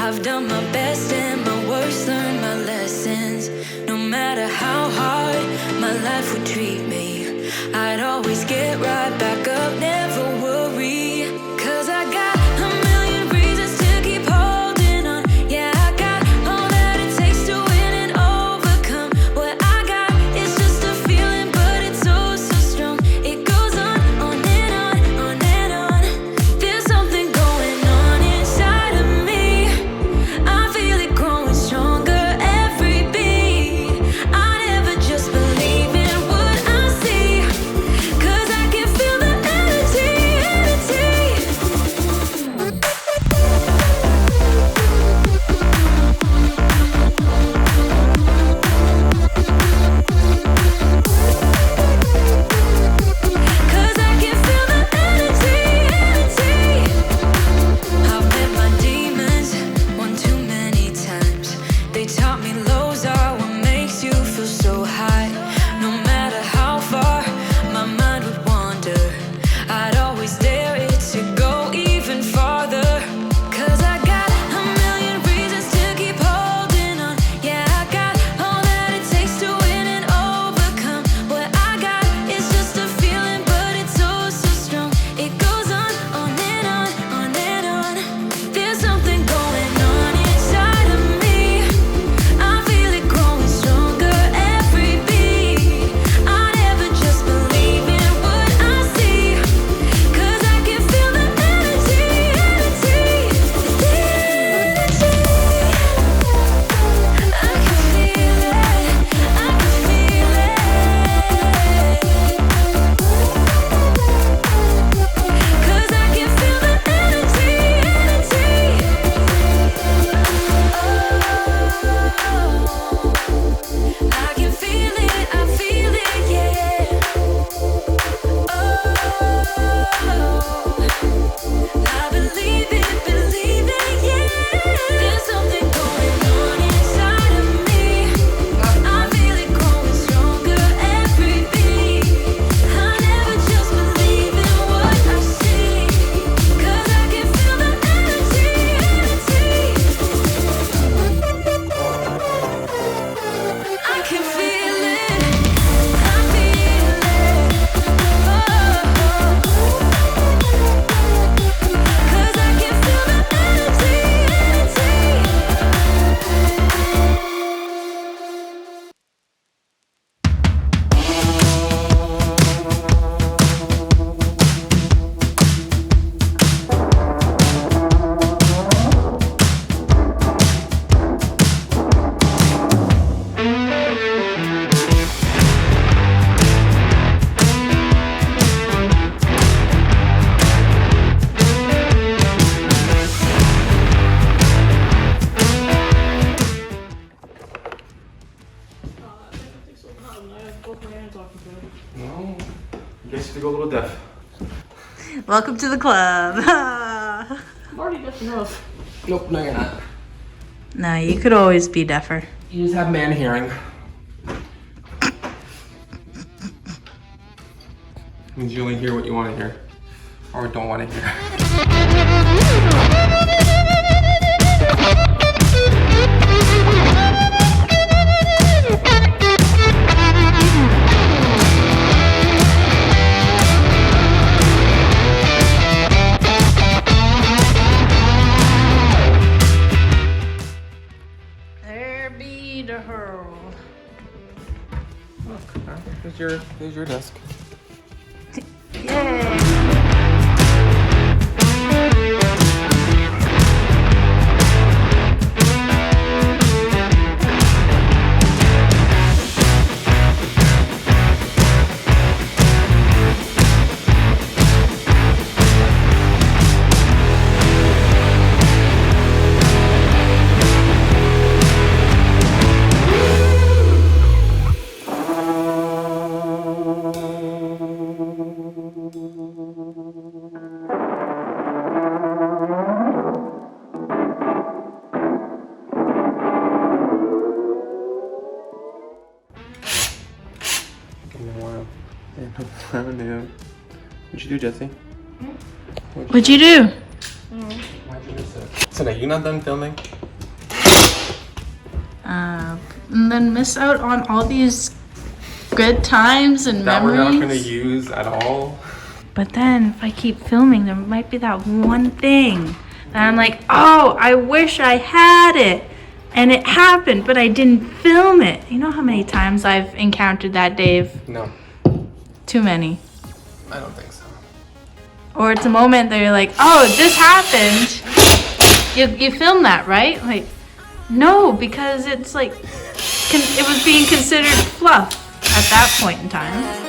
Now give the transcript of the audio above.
I've done my best and my worst, learned my lessons. No matter how hard my life would treat me, I'd always get right back up, never worry. 'Cause I got a million reasons to keep holding on. Yeah, I got all that it takes to win and overcome. What I got is just a feeling, but it's oh so strong. It goes on and on, on and on. There's something going on inside of me. I feel it growing stronger every beat. I never just believe in what I see, 'cause I can feel the energy, energy. Cause I can feel the energy, energy. I've met my demons one too many times. They taught me lows are what makes you feel so high. No matter how far my mind would wander, I'd always dare it to go even farther. 'Cause I got a million reasons to keep holding on. Yeah, I got all that it takes to win and overcome. What I got is just a feeling, but it's oh so strong. It goes on and on, on and on. There's something going on inside of me. I feel it growing stronger every beat. I never just believe in what I see, 'cause I can feel the energy, energy, the energy. I can feel it, I can feel it. 'Cause I can feel the energy, energy. Oh, I can feel it, yeah. Oh, I believe it, yeah. There's something going on inside of me. I feel it growing stronger every beat. I never just believe in what I see, 'cause I can feel the energy, energy. I can feel it, I feel it. Oh, 'cause I can feel the energy, energy. No, I guess you have to go a little deaf. Welcome to the club. I'm already deaf enough. Nope, no, you're not. No, you could always be deafer. You just have man hearing. Means you only hear what you want to hear, or don't want to hear. There be the hurl. Look, there's your desk. Yay! Oh, damn. What'd you do, Jesse? What'd you do? Why'd you miss it? So now you're not done filming? And then miss out on all these good times and That memories. we're not gonna use at all? But then if I keep filming, there might be that one thing that I'm like, oh, I wish I had it. And it happened, but I didn't film it. You know how many times I've encountered that, Dave? No, Too many. I don't think so. Or it's a moment that you're like, oh, this happened. You filmed that, right? Like, no, because it's like, it was being considered fluff at that point in time.